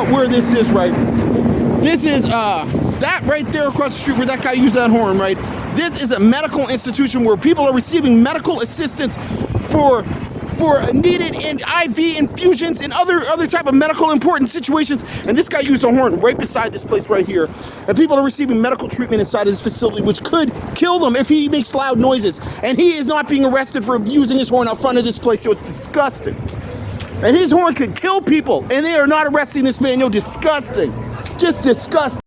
out where this is, right? This is that right there across the street where that guy used that horn, right? This is a medical institution where people are receiving medical assistance for needed and IV infusions and other type of medical important situations. And this guy used a horn right beside this place right here. And people are receiving medical treatment inside of this facility, which could kill them if he makes loud noises. And he is not being arrested for using his horn out front of this place, so it's disgusting. And his horn could kill people, and they are not arresting this man. Disgusting. Just disgusting.